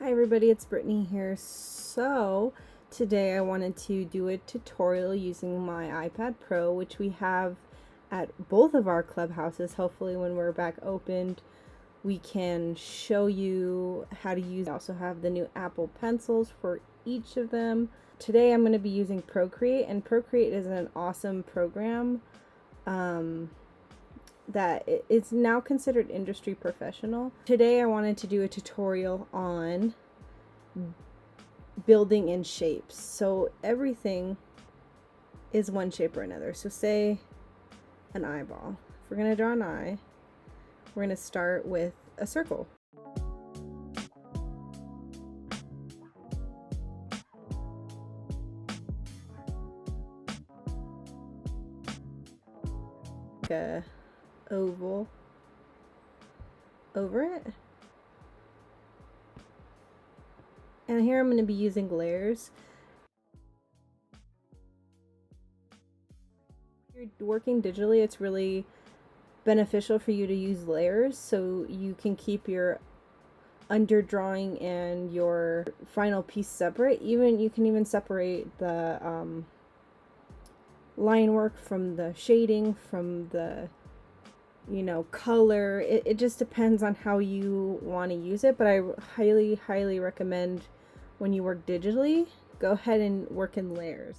Hi everybody, it's Brittany here. So today I wanted to do a tutorial using my iPad Pro, which we have at both of our clubhouses. Hopefully when we're back opened, we can show you how to use. I also have the new Apple pencils for each of them. Today I'm going to be using Procreate, and Procreate is an awesome program that it's now considered industry professional. Today I wanted to do a tutorial on building in shapes. So everything is one shape or another. So say an eyeball. If we're going to draw an eye, we're going to start with a circle. Like a oval over it. And here I'm going to be using layers. If you're working digitally, it's really beneficial for you to use layers so you can keep your underdrawing and your final piece separate. You can even separate the line work from the shading, from the color. It just depends on how you want to use it, but I highly recommend when you work digitally, go ahead and work in layers.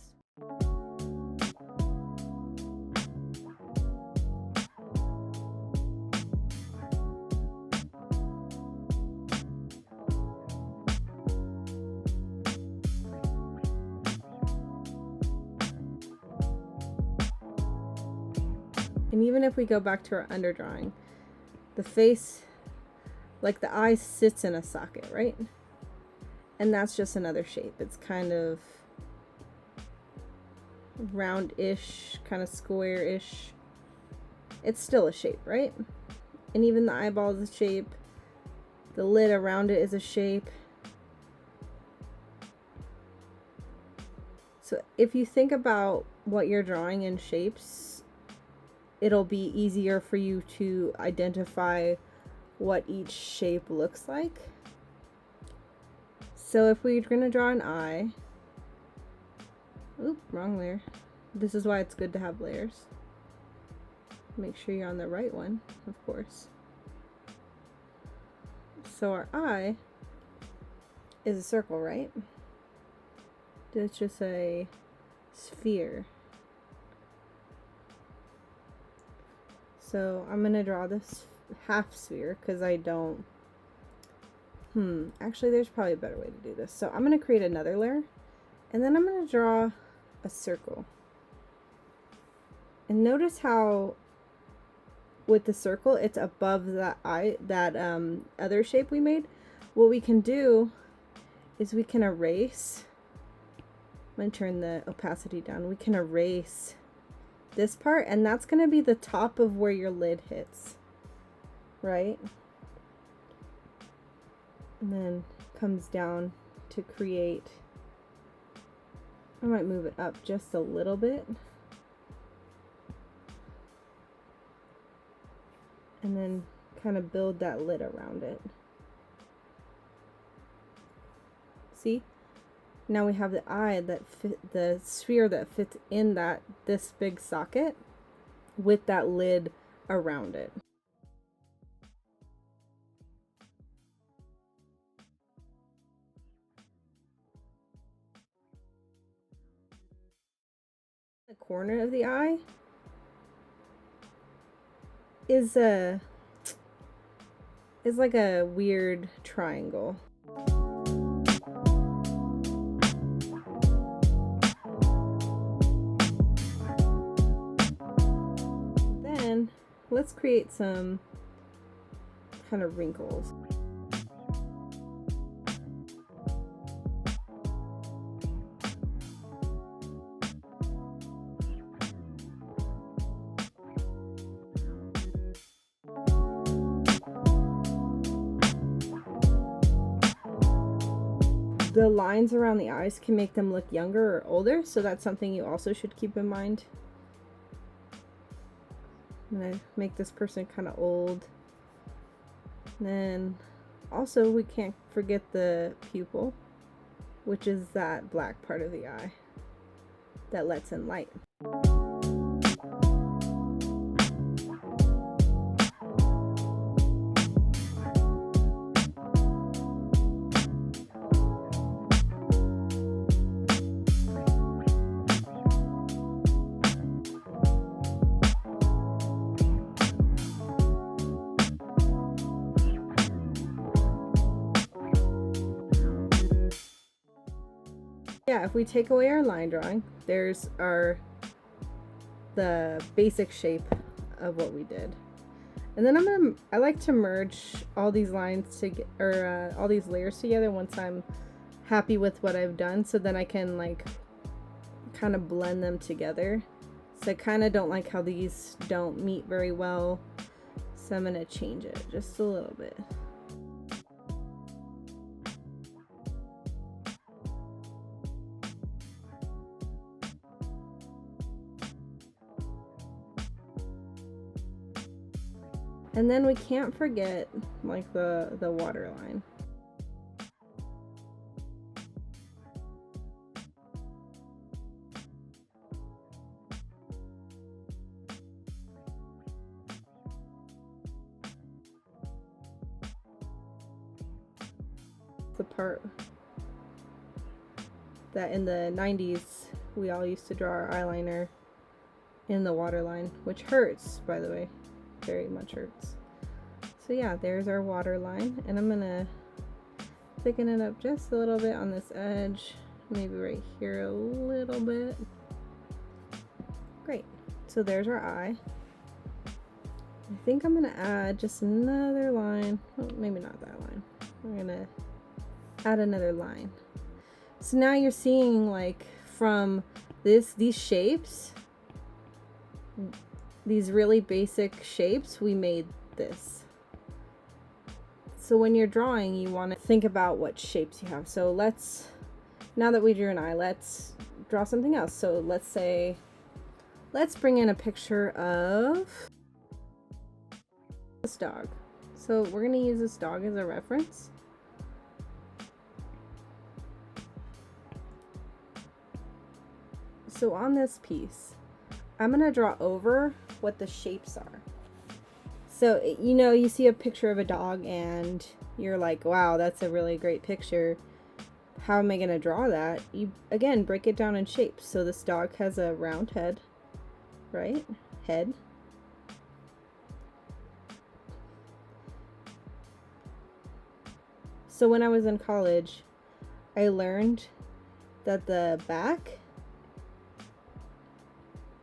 And even if we go back to our underdrawing, the face, like the eye, sits in a socket, right? And that's just another shape. It's kind of round-ish, kind of square-ish. It's still a shape, right? And even the eyeball is a shape. The lid around it is a shape. So if you think about what you're drawing in shapes, it'll be easier for you to identify what each shape looks like. So if we're going to draw an eye, oop, wrong layer. This is why it's good to have layers. Make sure you're on the right one, of course. So our eye is a circle, right? It's just a sphere. So I'm going to draw this half sphere because I don't... actually there's probably a better way to do this. So I'm going to create another layer, and then I'm going to draw a circle. And notice how with the circle it's above that other shape we made. What we can do is we can erase. I'm going to turn the opacity down. We can erase this part, and that's going to be the top of where your lid hits, right? And then comes down to create. I might move it up just a little bit, and then kind of build that lid around it. See? Now we have the eye that fit, the sphere that fits in this big socket with that lid around it. The corner of the eye is like a weird triangle. Then let's create some kind of wrinkles. The lines around the eyes can make them look younger or older, so that's something you also should keep in mind. I'm gonna make this person kind of old. Then Also, we can't forget the pupil, which is that black part of the eye that lets in light. Yeah, if we take away our line drawing, there's the basic shape of what we did. And then I like to merge all these lines all these layers together once I'm happy with what I've done, so then I can like kind of blend them together. So I kind of don't like how these don't meet very well, so I'm gonna change it just a little bit. And then we can't forget like the water line. The part that in the 90s we all used to draw our eyeliner in the water line, which hurts, by the way. Very much hurts. So yeah, there's our water line, and I'm gonna thicken it up just a little bit on this edge, maybe right here a little bit. Great. So there's our eye. I think I'm gonna add just another line. Oh, maybe not that line. I'm gonna add another line. So now you're seeing like from these shapes, these really basic shapes, we made this. So when you're drawing, you want to think about what shapes you have. So now that we drew an eye, let's draw something else. So let's bring in a picture of this dog. So we're going to use this dog as a reference. So on this piece, I'm going to draw over what the shapes are. So, you know, you see a picture of a dog and you're like, wow, that's a really great picture. How am I going to draw that? You, again, break it down in shapes. So this dog has a round head, right? Head. So when I was in college, I learned that the back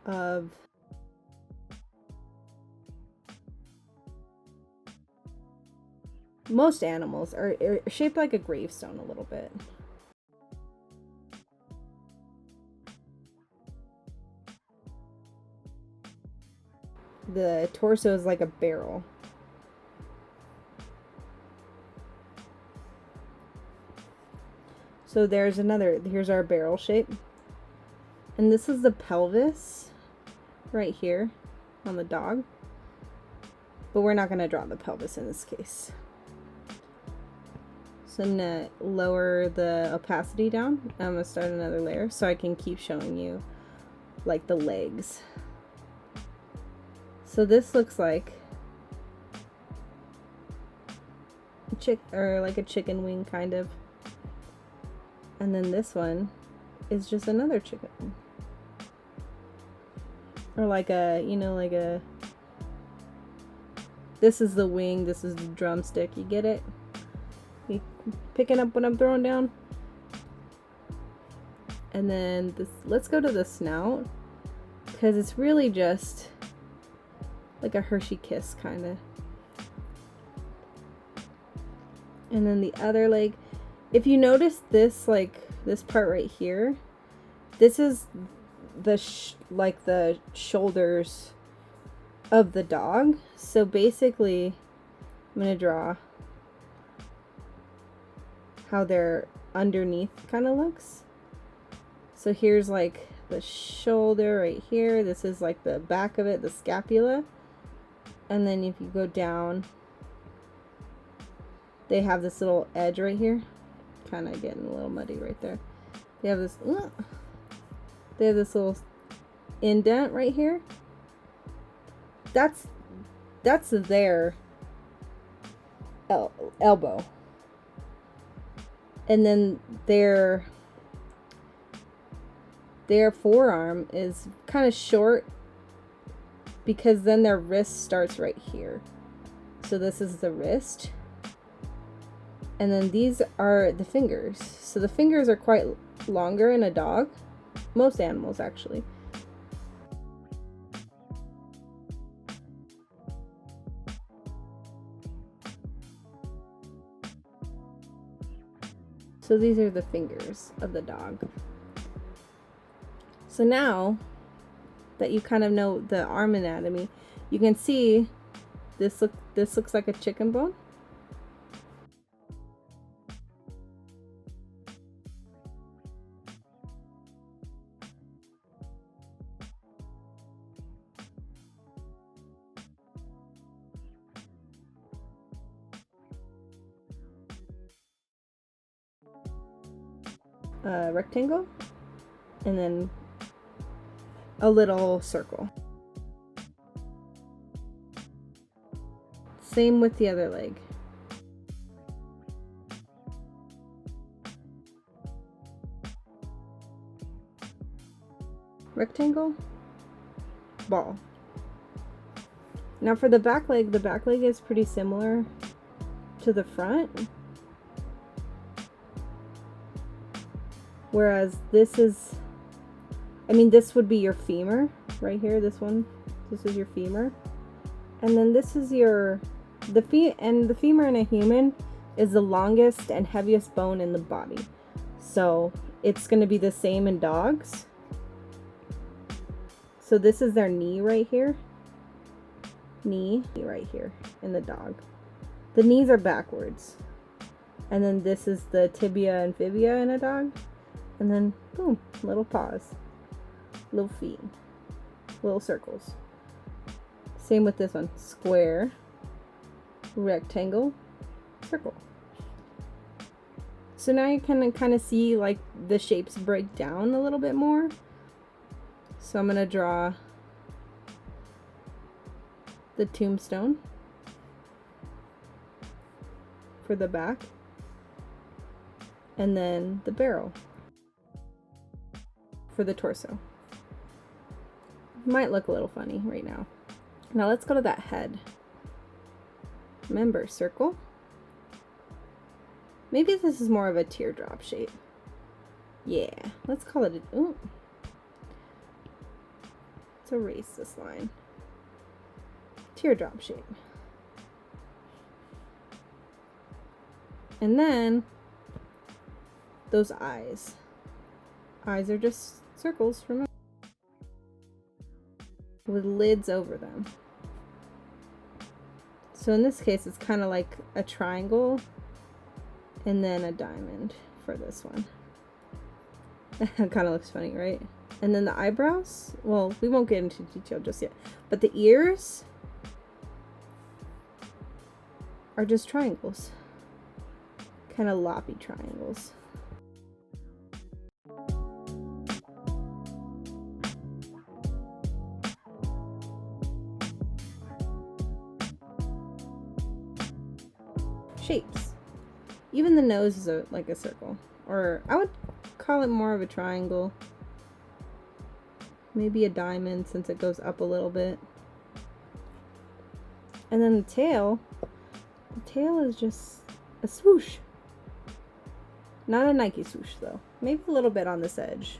of most animals are shaped like a gravestone a little bit. The torso is like a barrel. So here's our barrel shape. And this is the pelvis right here on the dog. But we're not going to draw the pelvis in this case. So I'm going to lower the opacity down. I'm going to start another layer so I can keep showing you like the legs. So this looks like like a chicken wing kind of. And then this one is just another chicken. Or like this is the wing, this is the drumstick, you get it? You picking up what I'm throwing down? And then let's go to the snout, because it's really just like a Hershey kiss kind of. And then the other leg, if you notice this, like this part right here, this is the shoulders of the dog. So basically I'm going to draw how their underneath kind of looks. So here's like the shoulder right here. This is like the back of it, the scapula. And then if you go down, they have this little edge right here. Kind of getting a little muddy right there. They have this little indent right here. That's their elbow. And then their forearm is kind of short because then their wrist starts right here. So this is the wrist. And then these are the fingers. So the fingers are quite longer in a dog. Most animals, actually. So these are the fingers of the dog. So now that you kind of know the arm anatomy, you can see this looks like a chicken bone. Rectangle, and then a little circle. Same with the other leg. Rectangle, ball. Now for the back leg is pretty similar to the front. Whereas this is, this would be your femur right here. This is your femur. And then this is the femur in a human is the longest and heaviest bone in the body. So it's going to be the same in dogs. So this is their knee right here. Knee right here in the dog. The knees are backwards. And then this is the tibia and fibia in a dog. And then, boom, little paws, little feet, little circles. Same with this one. Square, rectangle, circle. So now you can kind of see like the shapes break down a little bit more. So I'm going to draw the tombstone for the back. And then the barrel for the torso. Might look a little funny right now. Now let's go to that head. Remember, circle. Maybe this is more of a teardrop shape. Yeah, let's call it a, ooh. Let's erase this line. Teardrop shape. And then those eyes. Eyes are just circles, remember, with lids over them. So in this case, it's kind of like a triangle and then a diamond for this one. It kind of looks funny, right? And then the eyebrows, well, we won't get into detail just yet, but the ears are just triangles, kind of loppy triangles. Shapes. Even the nose is like a circle, or I would call it more of a triangle. Maybe a diamond since it goes up a little bit. And then the tail is just a swoosh. Not a Nike swoosh though. Maybe a little bit on this edge.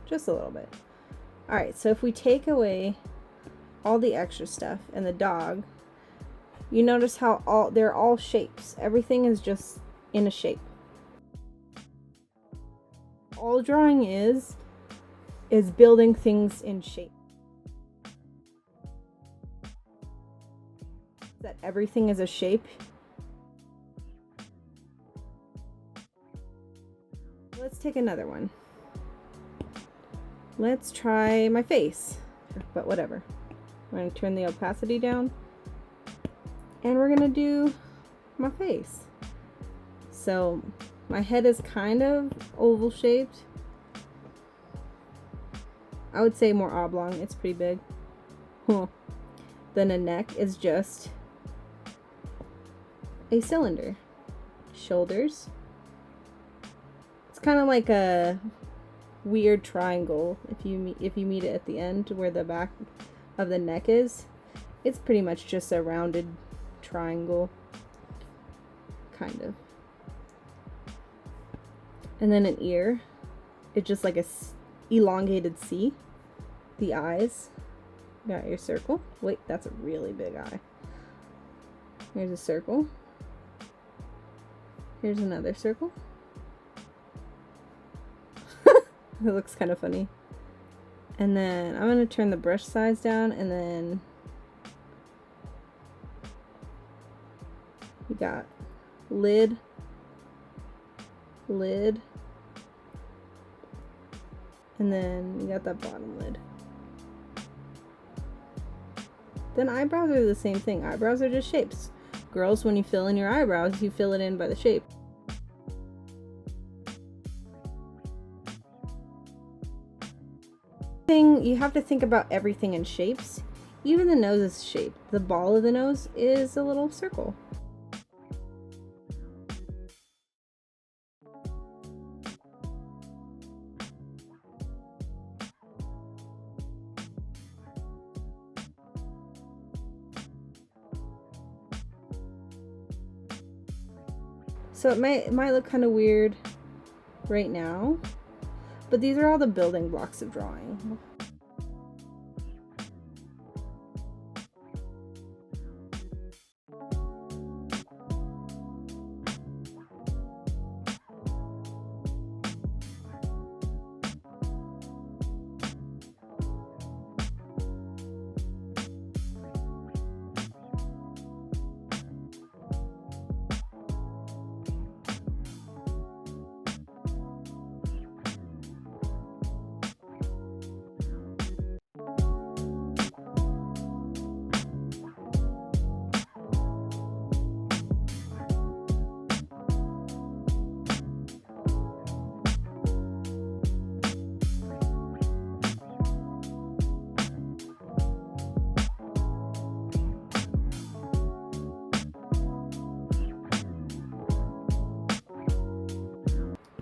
Just a little bit. Alright, so if we take away all the extra stuff and the dog, you notice how they're all shapes. Everything is just in a shape. All drawing is building things in shape. That everything is a shape. Let's take another one. Let's try my face, but whatever. I'm going to turn the opacity down. And we're going to do my face. So my head is kind of oval shaped. I would say more oblong. It's pretty big. Then a neck is just a cylinder. Shoulders. It's kind of like a weird triangle if you meet it at the end where the back of the neck is. It's pretty much just a rounded triangle, kind of. And then an ear. It's just like a elongated C. The eyes. Got your circle. Wait, that's a really big eye. Here's a circle. Here's another circle. It looks kind of funny. And then I'm going to turn the brush size down, and then you got lid, lid, and then you got that bottom lid. Then eyebrows are the same thing. Eyebrows are just shapes. Girls, when you fill in your eyebrows, you fill it in by the shape. You have to think about everything in shapes. Even the nose is shaped. The ball of the nose is a little circle. So it might look kind of weird right now, but these are all the building blocks of drawing.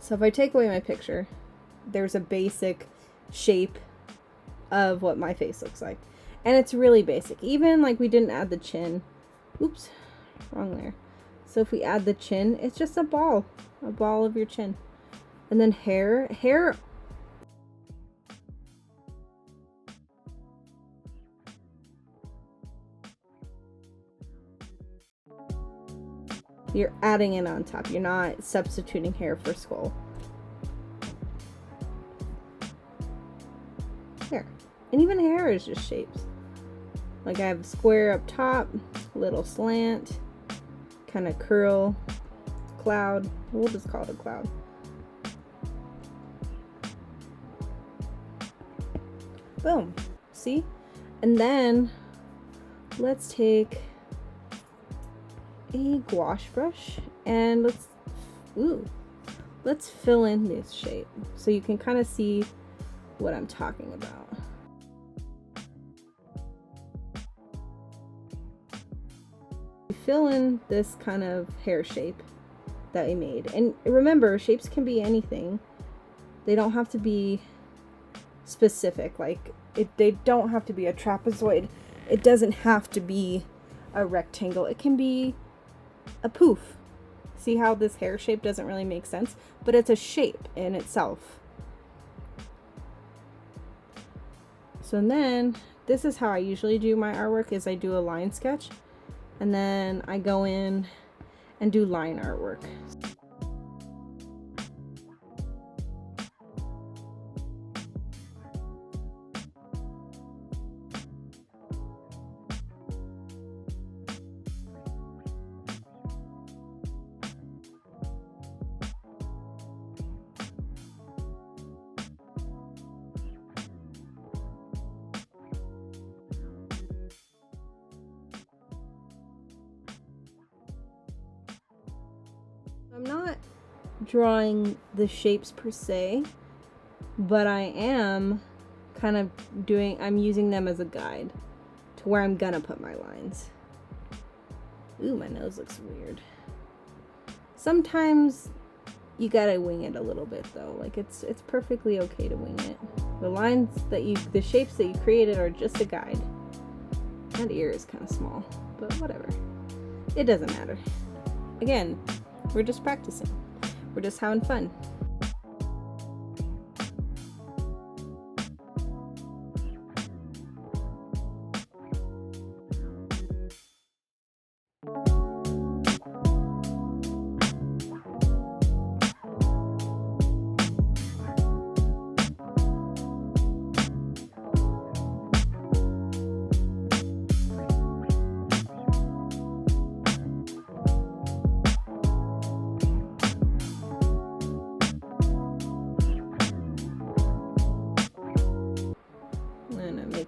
So if I take away my picture, there's a basic shape of what my face looks like. And it's really basic. Even like we didn't add the chin. Oops, wrong there. So if we add the chin, it's just a ball of your chin. And then hair, you're adding it on top. You're not substituting hair for skull. Hair. And even hair is just shapes. Like I have a square up top, little slant, kind of curl, cloud. We'll just call it a cloud. Boom. See? And then let's take a gouache brush and let's fill in this shape so you can kind of see what I'm talking about. We fill in this kind of hair shape that we made, and remember, shapes can be anything. They don't have to be specific. Like they don't have to be a trapezoid. It doesn't have to be a rectangle. It can be a poof. See how this hair shape doesn't really make sense, but it's a shape in itself. So then this is how I usually do my artwork, is I do a line sketch and then I go in and do line artwork. I'm not drawing the shapes per se, but I am kind of I'm using them as a guide to where I'm gonna put my lines. Ooh, my nose looks weird. Sometimes you gotta wing it a little bit though. Like it's perfectly okay to wing it. The shapes that you created are just a guide. That ear is kind of small, but whatever. It doesn't matter. Again, we're just practicing. We're just having fun.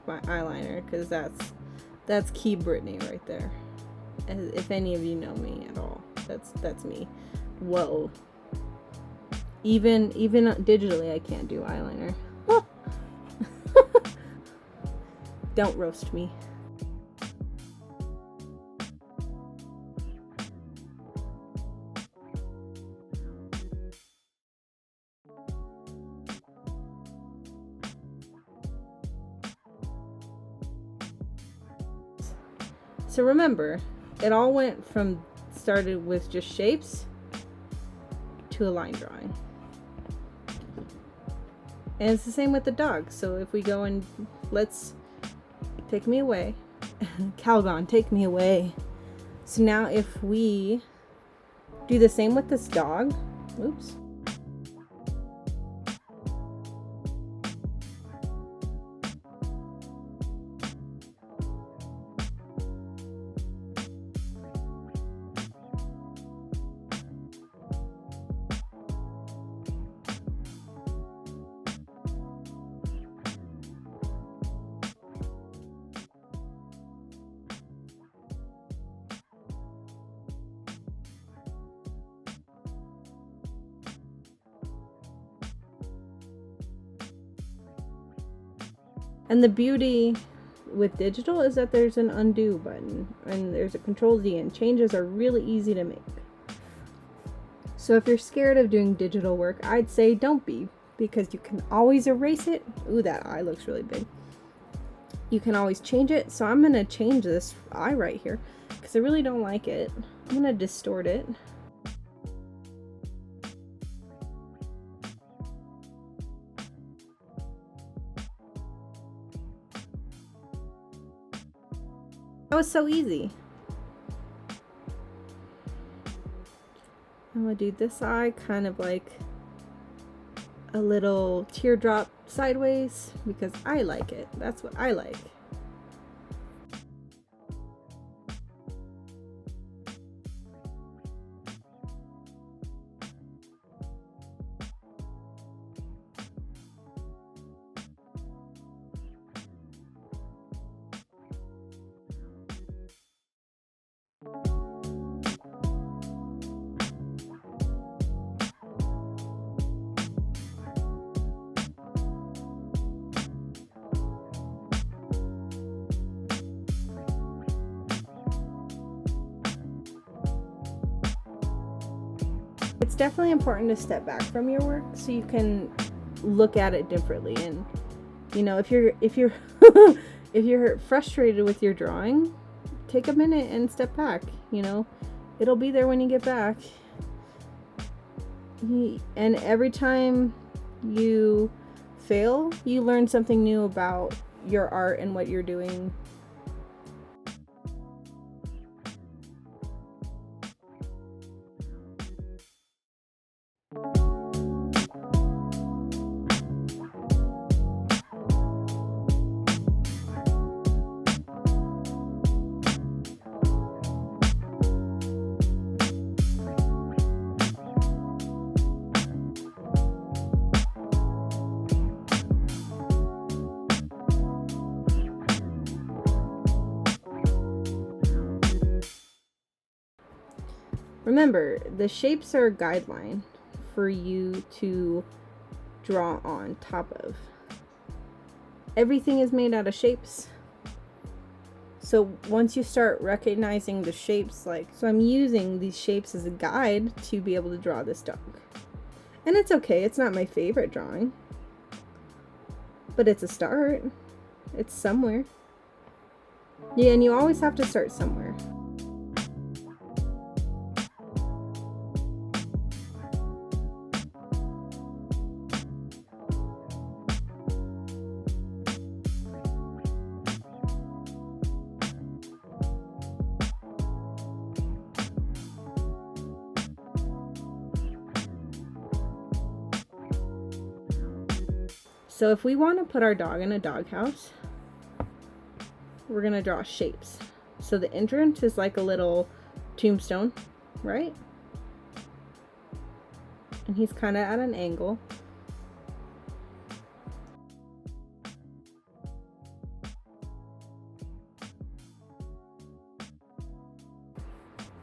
My eyeliner, because that's key Brittany right there. If any of you know me at all, that's me. Whoa. Even digitally I can't do eyeliner. Don't roast me. So remember, it all started with just shapes to a line drawing. And it's the same with the dog. So if we go and take me away. Calgon, take me away. So now if we do the same with this dog, oops. And the beauty with digital is that there's an undo button and there's a control Z, and changes are really easy to make. So if you're scared of doing digital work, I'd say don't be, because you can always erase it. Ooh, that eye looks really big. You can always change it. So I'm going to change this eye right here because I really don't like it. I'm going to distort it. That was so easy. I'm gonna do this eye kind of like a little teardrop sideways because I like it. That's what I like. It's definitely important to step back from your work so you can look at it differently. And you know, if you're if you're frustrated with your drawing, take a minute and step back. You know, it'll be there when you get back. And every time you fail, you learn something new about your art and what you're doing. Remember, the shapes are a guideline for you to draw on top of. Everything is made out of shapes. So once you start recognizing the shapes, so I'm using these shapes as a guide to be able to draw this dog. And it's okay, it's not my favorite drawing, but it's a start. It's somewhere. Yeah, and you always have to start somewhere. So if we want to put our dog in a doghouse, we're going to draw shapes. So the entrance is like a little tombstone, right? And he's kind of at an angle.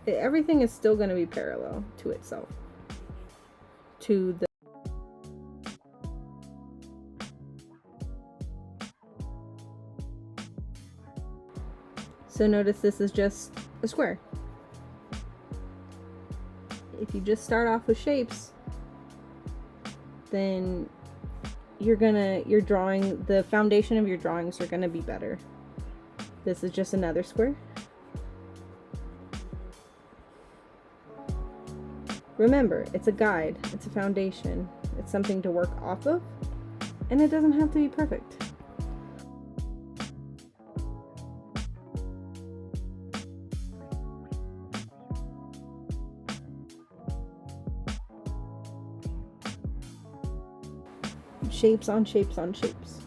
Everything is still going to be parallel to itself. To the So notice this is just a square. If you just start off with shapes, then your drawing, the foundation of your drawings are gonna be better. This is just another square. Remember, it's a guide, it's a foundation, it's something to work off of, and it doesn't have to be perfect. Shapes on shapes on shapes.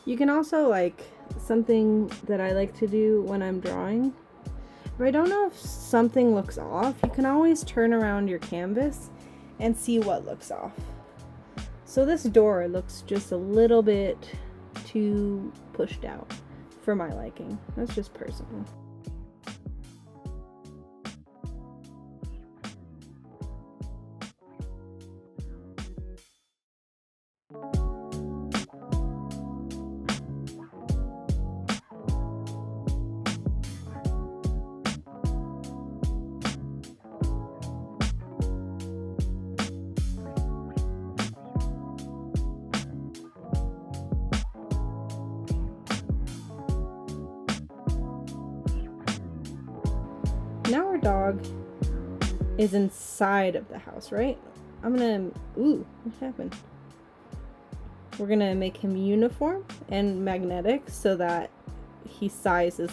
You can also, like, something that I like to do when I'm drawing, if I don't know if something looks off, you can always turn around your canvas and see what looks off. So this door looks just a little bit too pushed out for my liking. That's just personal. Now our dog is inside of the house, right? Ooh, what happened? We're gonna make him uniform and magnetic so that he sizes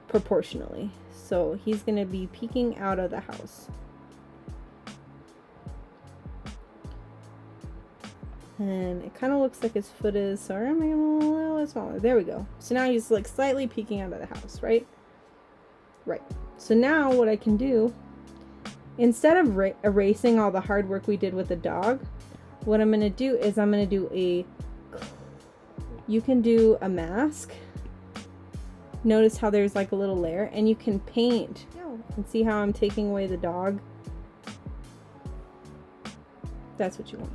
proportionally. So he's gonna be peeking out of the house. And it kind of looks like his foot is, so I'm gonna make him a little bit smaller. There we go. So now he's like slightly peeking out of the house, right? Right. So now what I can do, instead of erasing all the hard work we did with the dog, what I'm going to do is I'm going to do you can do a mask. Notice how there's like a little layer, and you can paint. And see how I'm taking away the dog? That's what you want.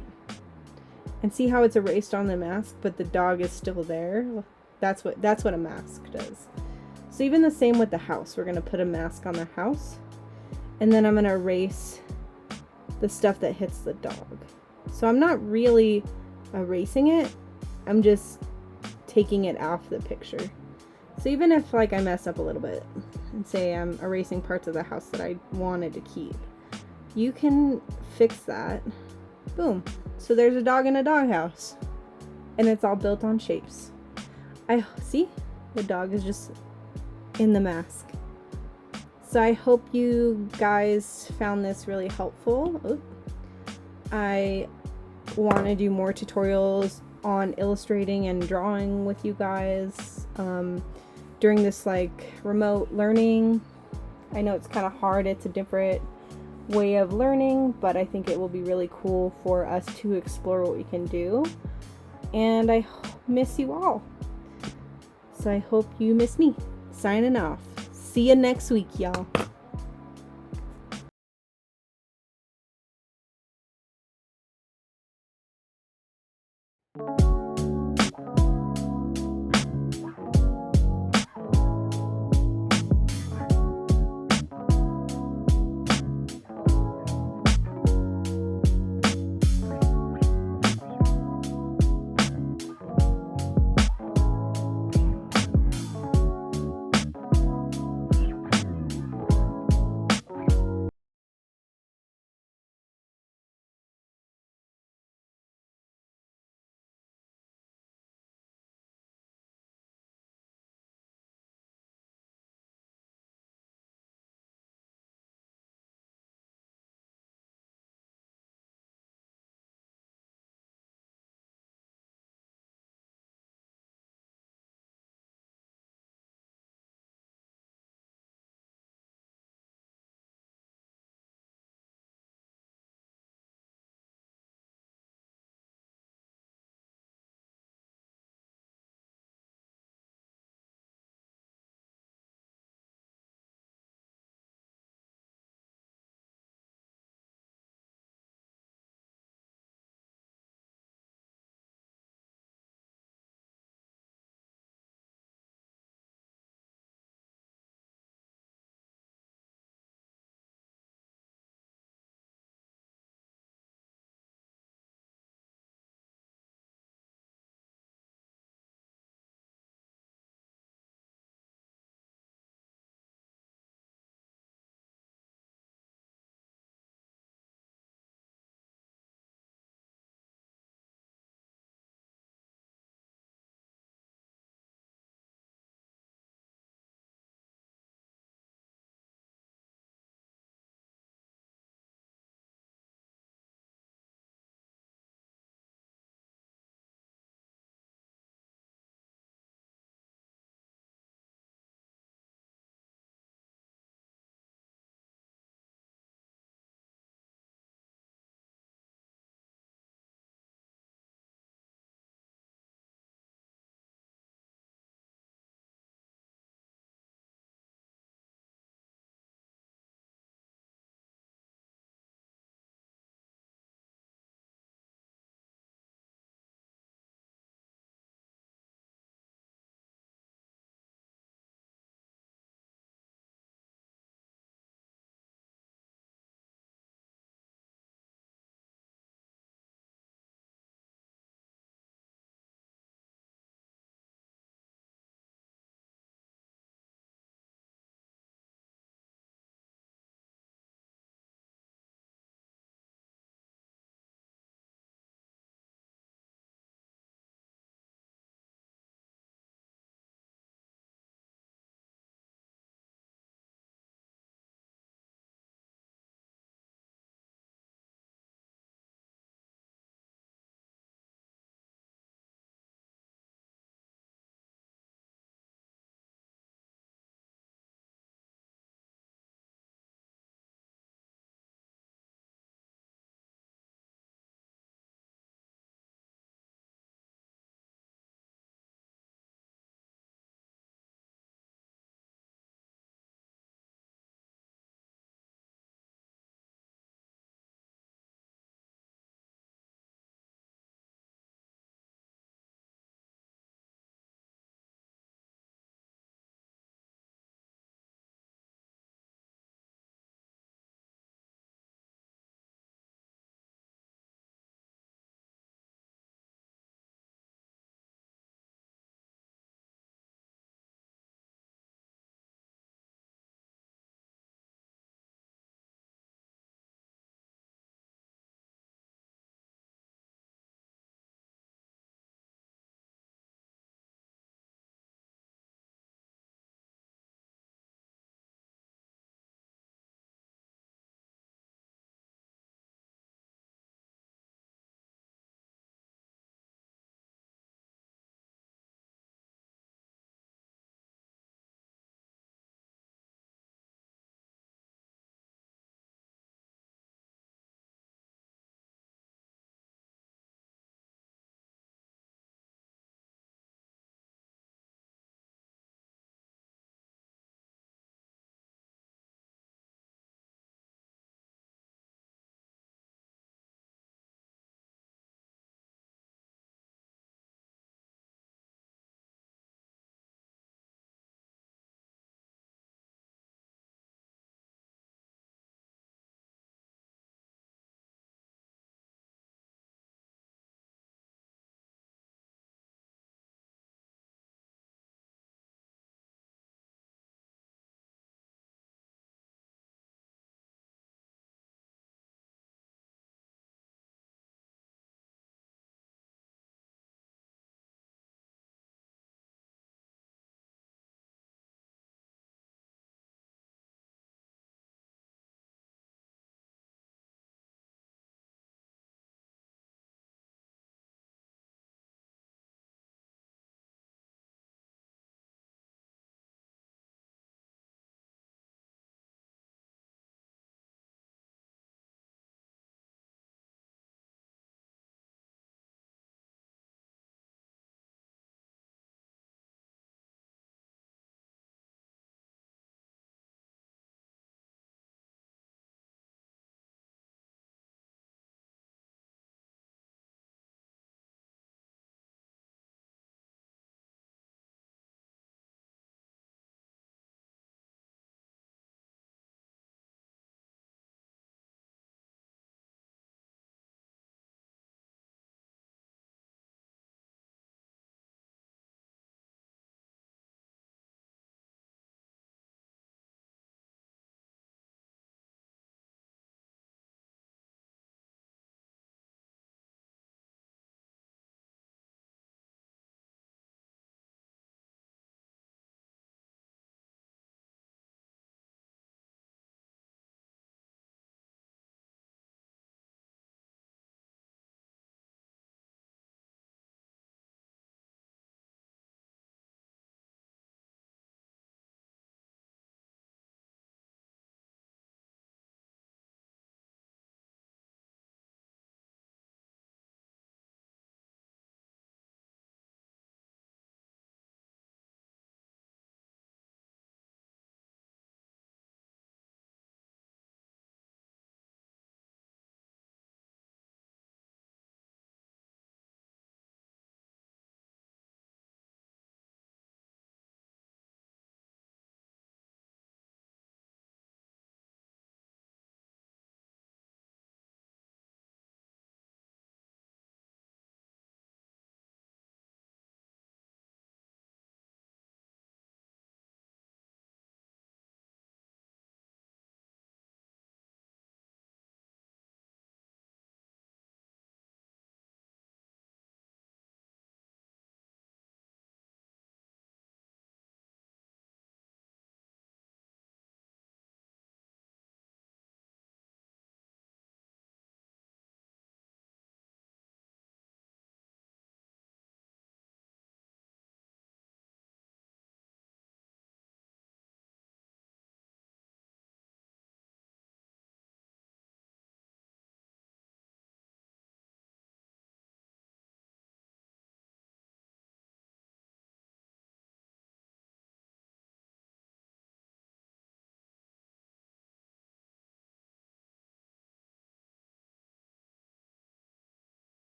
And see how it's erased on the mask, but the dog is still there? That's what a mask does. So even the same with the house. We're going to put a mask on the house, and then I'm going to erase the stuff that hits the dog. So I'm not really erasing it. I'm just taking it off the picture. So even if like I mess up a little bit and say I'm erasing parts of the house that I wanted to keep, you can fix that. Boom. So there's a dog in a doghouse, and it's all built on shapes. I see the dog is just in the mask. So I hope you guys found this really helpful. Oops. I want to do more tutorials on illustrating and drawing with you guys during this like remote learning. I know it's kind of hard. It's a different way of learning, but I think it will be really cool for us to explore what we can do. And I miss you all. So I hope you miss me. Signing off. See you next week, y'all.